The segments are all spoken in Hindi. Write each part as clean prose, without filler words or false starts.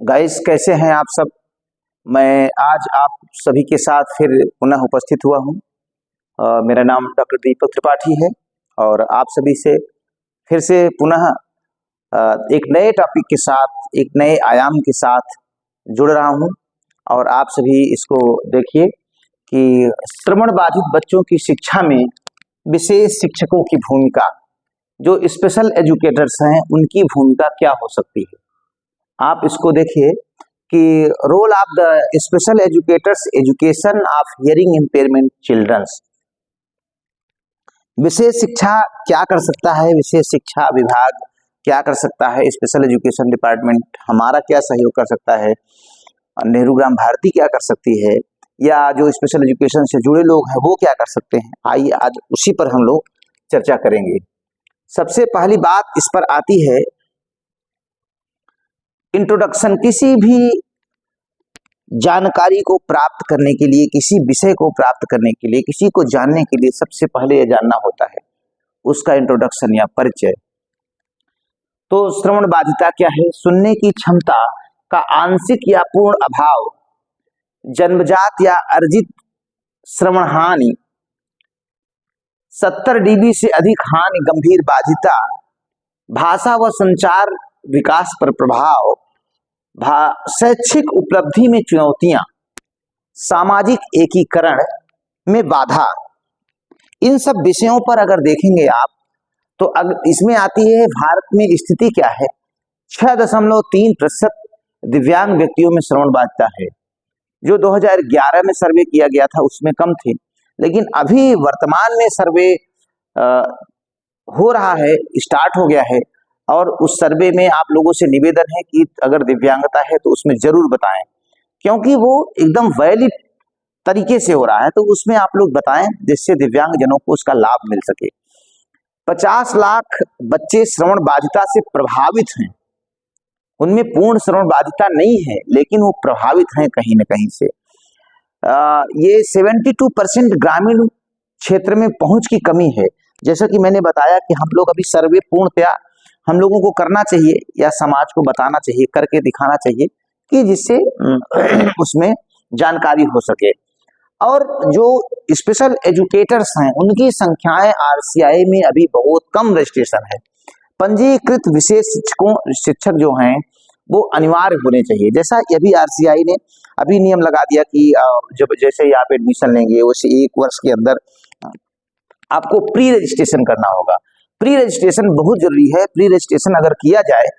गाइस, कैसे हैं आप सब। मैं आज आप सभी के साथ फिर पुनः उपस्थित हुआ हूं। मेरा नाम डॉक्टर दीपक त्रिपाठी है और आप सभी से फिर से पुनः एक नए टॉपिक के साथ, एक नए आयाम के साथ जुड़ रहा हूं। और आप सभी इसको देखिए कि श्रवण बाधित बच्चों की शिक्षा में विशेष शिक्षकों की भूमिका, जो स्पेशल एजुकेटर्स हैं, उनकी भूमिका क्या हो सकती है। आप इसको देखिए कि role of the special educators education of hearing impairment childrens. विशेष शिक्षा क्या कर सकता है, विशेष शिक्षा विभाग क्या कर सकता है, स्पेशल एजुकेशन डिपार्टमेंट हमारा क्या सहयोग कर सकता है, नेहरू ग्राम भारती क्या कर सकती है, या जो स्पेशल एजुकेशन से जुड़े लोग हैं वो क्या कर सकते हैं। आइए आज उसी पर हम लोग चर्चा करेंगे। सबसे पहली बात इस पर आती है इंट्रोडक्शन। किसी भी जानकारी को प्राप्त करने के लिए, किसी विषय को प्राप्त करने के लिए, किसी को जानने के लिए सबसे पहले यह जानना होता है उसका इंट्रोडक्शन या परिचय। तो श्रवण बाधिता क्या है? सुनने की क्षमता का आंशिक या पूर्ण अभाव, जन्मजात या अर्जित श्रवण हानि, 70 dB से अधिक हानि, गंभीर बाधिता, भाषा व संचार विकास पर प्रभाव, शैक्षिक उपलब्धि में चुनौतियां, सामाजिक एकीकरण में बाधा। इन सब विषयों पर अगर देखेंगे आप तो इसमें आती है भारत में स्थिति क्या है। 6.3% दिव्यांग व्यक्तियों में श्रवण बाधिता है, जो 2011 में सर्वे किया गया था उसमें कम थे, लेकिन अभी वर्तमान में सर्वे हो रहा है, स्टार्ट हो गया है। और उस सर्वे में आप लोगों से निवेदन है कि अगर दिव्यांगता है तो उसमें जरूर बताएं, क्योंकि वो एकदम वैलिड तरीके से हो रहा है, तो उसमें आप लोग बताएं जिससे दिव्यांग जनों को उसका लाभ मिल सके। 50 लाख बच्चे श्रवण बाधिता से प्रभावित हैं, उनमें पूर्ण श्रवण बाधिता नहीं है लेकिन वो प्रभावित हैं कहीं ना कहीं से। ये 72% ग्रामीण क्षेत्र में पहुंच की कमी है। जैसा कि मैंने बताया कि हम लोग अभी सर्वे पूर्णतया हम लोगों को करना चाहिए या समाज को बताना चाहिए, करके दिखाना चाहिए कि जिससे उसमें जानकारी हो सके। और जो स्पेशल एजुकेटर्स हैं उनकी संख्याएं आरसीआई में अभी बहुत कम रजिस्ट्रेशन है। पंजीकृत विशेष शिक्षक जो हैं वो अनिवार्य होने चाहिए। जैसा अभी आरसीआई ने अभी नियम लगा दिया कि जब जैसे ही आप एडमिशन लेंगे वैसे 1 वर्ष के अंदर आपको प्री रजिस्ट्रेशन करना होगा। प्री रजिस्ट्रेशन बहुत जरूरी है। प्री रजिस्ट्रेशन अगर किया जाए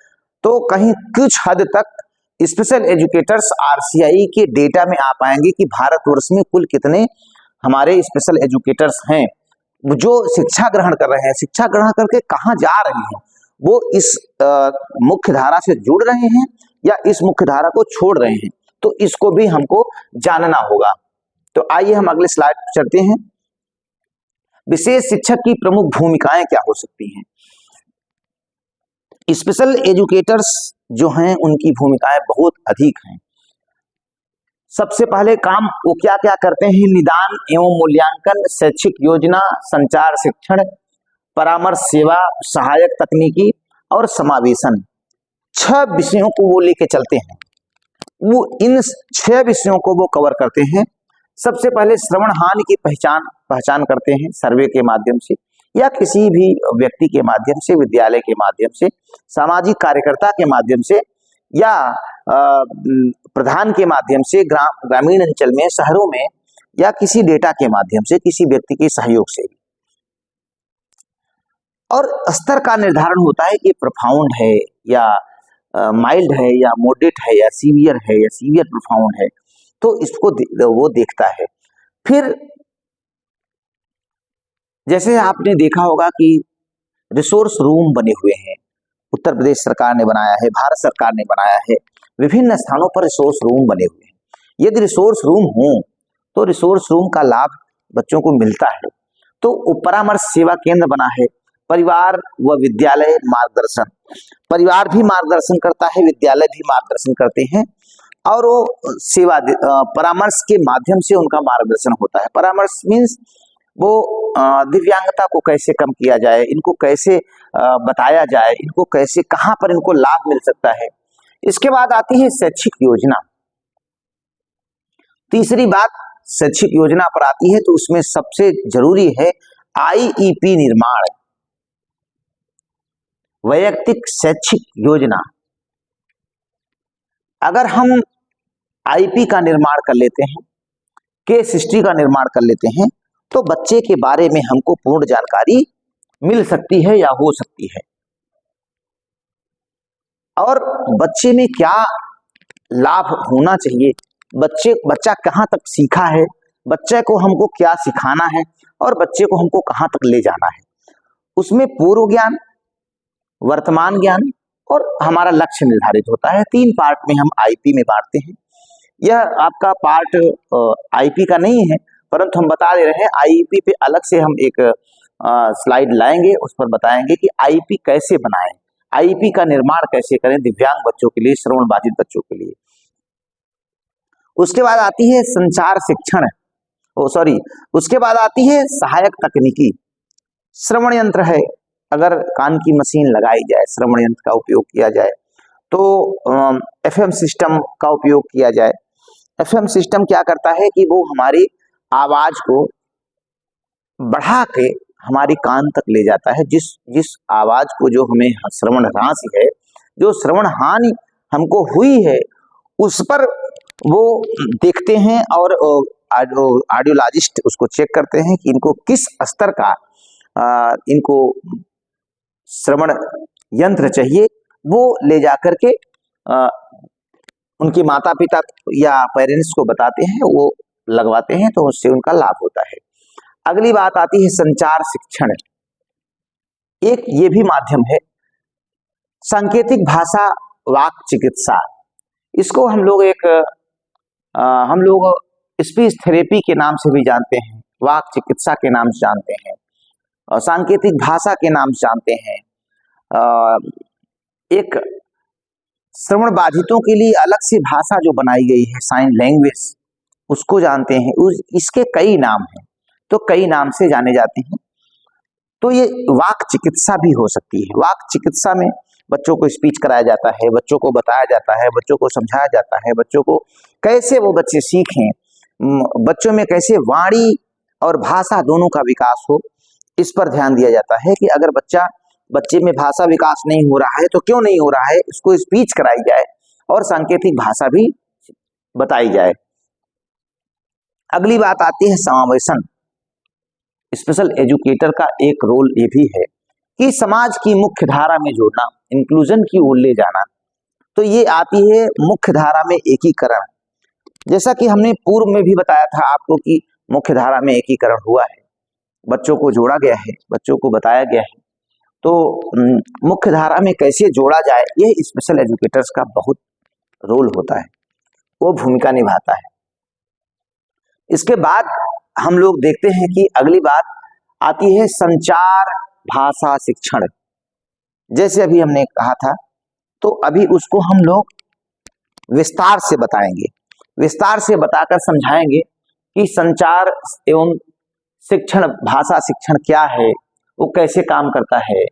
तो कहीं कुछ हद तक स्पेशल एजुकेटर्स आरसीआई के डेटा में आ पाएंगे कि भारतवर्ष में कुल कितने हमारे स्पेशल एजुकेटर्स हैं जो शिक्षा ग्रहण कर रहे हैं। शिक्षा ग्रहण करके कहाँ जा रहे हैं, वो इस मुख्य धारा से जुड़ रहे हैं या इस मुख्य धारा को छोड़ रहे हैं, तो इसको भी हमको जानना होगा। तो आइए हम अगले स्लाइड पर चलते हैं। विशेष शिक्षक की प्रमुख भूमिकाएं क्या हो सकती हैं। स्पेशल एजुकेटर्स जो हैं उनकी भूमिकाएं बहुत अधिक हैं। सबसे पहले काम वो क्या क्या करते हैं? निदान एवं मूल्यांकन, शैक्षिक योजना, संचार शिक्षण, परामर्श सेवा, सहायक तकनीकी और समावेशन। 6 विषयों को वो लेके चलते हैं। वो इन 6 विषयों को वो कवर करते हैं। सबसे पहले श्रवण हानि की पहचान करते हैं सर्वे के माध्यम से या किसी भी व्यक्ति के माध्यम से, विद्यालय के माध्यम से, सामाजिक कार्यकर्ता के माध्यम से या प्रधान के माध्यम से, ग्रामीण अंचल में, शहरों में, या किसी डेटा के माध्यम से, किसी व्यक्ति के सहयोग से। और स्तर का निर्धारण होता है कि प्रोफाउंड है या माइल्ड है या मॉडरेट है या सीवियर प्रोफाउंड है, तो इसको वो देखता है। फिर जैसे आपने देखा होगा कि रिसोर्स रूम बने हुए हैं, उत्तर प्रदेश सरकार ने बनाया है, भारत सरकार ने बनाया है, विभिन्न स्थानों पर रिसोर्स रूम बने हुए हैं। यदि रिसोर्स रूम हो तो रिसोर्स रूम का लाभ बच्चों को मिलता है। तो परामर्श सेवा केंद्र बना है। परिवार व विद्यालय मार्गदर्शन, परिवार भी मार्गदर्शन करता है, विद्यालय भी मार्गदर्शन करते हैं और वो सेवा परामर्श के माध्यम से उनका मार्गदर्शन होता है। परामर्श मीन्स वो दिव्यांगता को कैसे कम किया जाए, इनको कैसे बताया जाए, इनको कैसे, कहाँ पर इनको लाभ मिल सकता है, इसके बाद आती है शैक्षिक योजना। तीसरी बात शैक्षिक योजना पर आती है तो उसमें सबसे जरूरी है आईईपी निर्माण, वैयक्तिक शैक्षिक योजना। अगर हम आईपी का निर्माण कर लेते हैं, केस हिस्ट्री का निर्माण कर लेते हैं, तो बच्चे के बारे में हमको पूर्ण जानकारी मिल सकती है या हो सकती है, और बच्चे में क्या लाभ होना चाहिए, बच्चा कहाँ तक सीखा है, बच्चे को हमको क्या सिखाना है और बच्चे को हमको कहाँ तक ले जाना है। उसमें पूर्व ज्ञान, वर्तमान ज्ञान और हमारा लक्ष्य निर्धारित होता है। 3 पार्ट में हम आईपी में बांटते हैं। यह आपका पार्ट आईपी का नहीं है, परंतु हम बता दे रहे हैं आईपी पे अलग से हम एक स्लाइड लाएंगे, उस पर बताएंगे कि आईपी कैसे बनाएं, आईपी का निर्माण कैसे करें दिव्यांग बच्चों के लिए, श्रवण बाधित बच्चों के लिए। उसके बाद आती है संचार शिक्षण, उसके बाद आती है सहायक तकनीकी। श्रवण यंत्र है, अगर कान की मशीन लगाई जाए, श्रवण यंत्र का उपयोग किया जाए, तो एफएम सिस्टम का उपयोग किया जाए। एफएम सिस्टम क्या करता है कि वो हमारी आवाज को बढ़ा के हमारी कान तक ले जाता है। जिस आवाज को जो हमें श्रवण ह्रास है, जो श्रवण हानि हमको हुई है, उस पर वो देखते हैं और ऑडियोलॉजिस्ट उसको चेक करते हैं कि इनको किस स्तर का इनको श्रवण यंत्र चाहिए। वो ले जाकर के उनके माता पिता या पेरेंट्स को बताते हैं, वो लगवाते हैं, तो उससे उनका लाभ होता है। अगली बात आती है संचार शिक्षण। एक ये भी माध्यम है, सांकेतिक भाषा वाक चिकित्सा। इसको हम लोग स्पीच थेरेपी के नाम से भी जानते हैं, वाक चिकित्सा के नाम से जानते हैं, और सांकेतिक भाषा के नाम से जानते हैं। एक श्रवण बाधितों के लिए अलग से भाषा जो बनाई गई है, साइन लैंग्वेज, उसको जानते हैं। इसके कई नाम हैं, तो कई नाम से जाने जाते हैं। तो ये वाक चिकित्सा भी हो सकती है। वाक चिकित्सा में बच्चों को स्पीच कराया जाता है, बच्चों को बताया जाता है, बच्चों को समझाया जाता है, बच्चों को कैसे वो बच्चे सीखें, बच्चों में कैसे वाणी और भाषा दोनों का विकास हो, इस पर ध्यान दिया जाता है कि अगर बच्चे में भाषा विकास नहीं हो रहा है तो क्यों नहीं हो रहा है, इसको स्पीच कराई जाए और सांकेतिक भाषा भी बताई जाए। अगली बात आती है समावेशन। स्पेशल एजुकेटर का एक रोल ये भी है कि समाज की मुख्य धारा में जोड़ना, इंक्लूजन की ओर ले जाना। तो ये आती है मुख्य धारा में एकीकरण। जैसा कि हमने पूर्व में भी बताया था आपको कि मुख्य धारा में एकीकरण हुआ है, बच्चों को जोड़ा गया है, बच्चों को बताया गया है। तो मुख्य धारा में कैसे जोड़ा जाए, यह स्पेशल एजुकेटर्स का बहुत रोल होता है, वो भूमिका निभाता है। इसके बाद हम लोग देखते हैं कि अगली बात आती है संचार भाषा शिक्षण। जैसे अभी हमने कहा था, तो अभी उसको हम लोग विस्तार से बताएंगे, विस्तार से बताकर समझाएंगे कि संचार एवं शिक्षण, भाषा शिक्षण क्या है, वो कैसे काम करता है।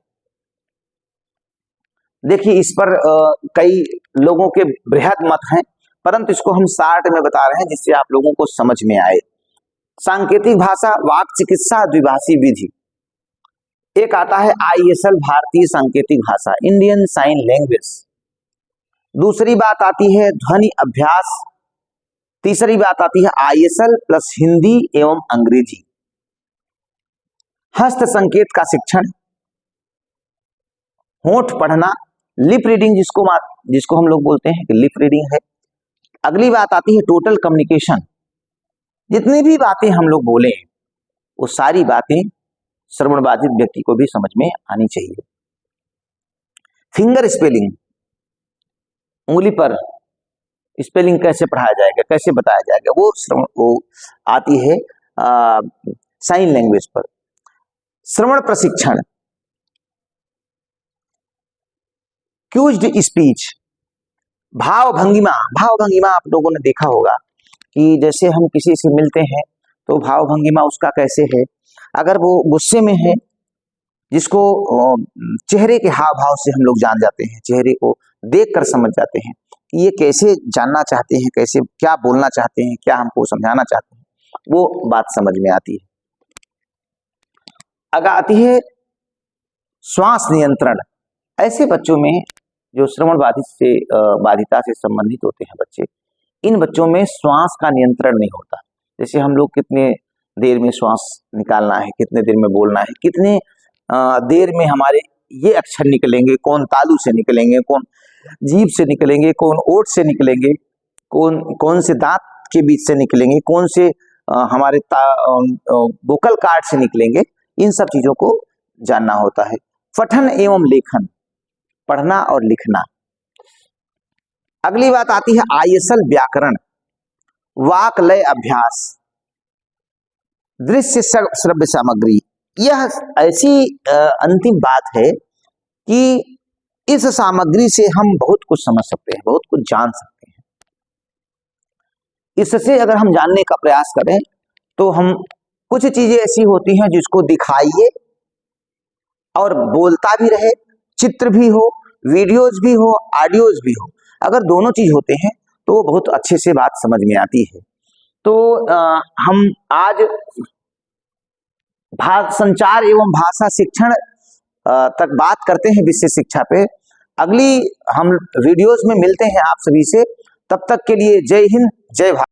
देखिए, इस पर कई लोगों के बृहद मत हैं, परंतु इसको हम शार्ट में बता रहे हैं जिससे आप लोगों को समझ में आए। सांकेतिक भाषा वाक चिकित्सा द्विभाषी विधि। एक आता है आईएसएल, भारतीय सांकेतिक भाषा, इंडियन साइन लैंग्वेज। दूसरी बात आती है ध्वनि अभ्यास। तीसरी बात आती है आईएसएल प्लस हिंदी एवं अंग्रेजी। हस्त संकेत का शिक्षण, होंठ पढ़ना, लिप रीडिंग, जिसको हम लोग बोलते हैं कि लिप रीडिंग है। अगली बात आती है टोटल कम्युनिकेशन। जितनी भी बातें हम लोग बोले, वो सारी बातें श्रवण बाधित व्यक्ति को भी समझ में आनी चाहिए। फिंगर स्पेलिंग, उंगली पर स्पेलिंग कैसे पढ़ाया जाएगा, कैसे बताया जाएगा, वो आती है साइन लैंग्वेज पर। श्रवण प्रशिक्षण, क्यूज्ड स्पीच, भाव भंगिमा। भाव भंगिमा आप लोगों ने देखा होगा कि जैसे हम किसी से मिलते हैं तो भाव भंगिमा उसका कैसे है। अगर वो गुस्से में है जिसको चेहरे के हाव भाव से हम लोग जान जाते हैं, चेहरे को देख कर समझ जाते हैं कि ये कैसे जानना चाहते हैं, कैसे क्या बोलना चाहते हैं, क्या हमको समझाना चाहते हैं, वो बात समझ में आती है। अगर आती है श्वास नियंत्रण। ऐसे बच्चों में जो श्रवण बाधिता से संबंधित होते हैं बच्चे, इन बच्चों में श्वास का नियंत्रण नहीं होता। जैसे हम लोग कितने देर में श्वास निकालना है, कितने देर में बोलना है, कितने देर में हमारे ये अक्षर निकलेंगे, कौन तालु से निकलेंगे, कौन जीभ से निकलेंगे, कौन ओठ से निकलेंगे, कौन से दांत के बीच से निकलेंगे, कौन से हमारे वोकल कार्ड से निकलेंगे, इन सब चीजों को जानना होता है। पठन एवं लेखन, पढ़ना और लिखना। अगली बात आती है आयसल व्याकरण, वाक लय अभ्यास, दृश्य श्रव्य सामग्री। यह ऐसी अंतिम बात है कि इस सामग्री से हम बहुत कुछ समझ सकते हैं, बहुत कुछ जान सकते हैं। इससे अगर हम जानने का प्रयास करें तो हम कुछ चीजें ऐसी होती हैं जिसको दिखाइए और बोलता भी रहे, चित्र भी हो, वीडियोज भी हो, ऑडियोज भी हो, अगर दोनों चीज होते हैं तो वो बहुत अच्छे से बात समझ में आती है। तो हम आज संचार एवं भाषा शिक्षण तक बात करते हैं विषय शिक्षा पे। अगली हम वीडियोज में मिलते हैं आप सभी से, तब तक के लिए जय हिंद, जय भारत।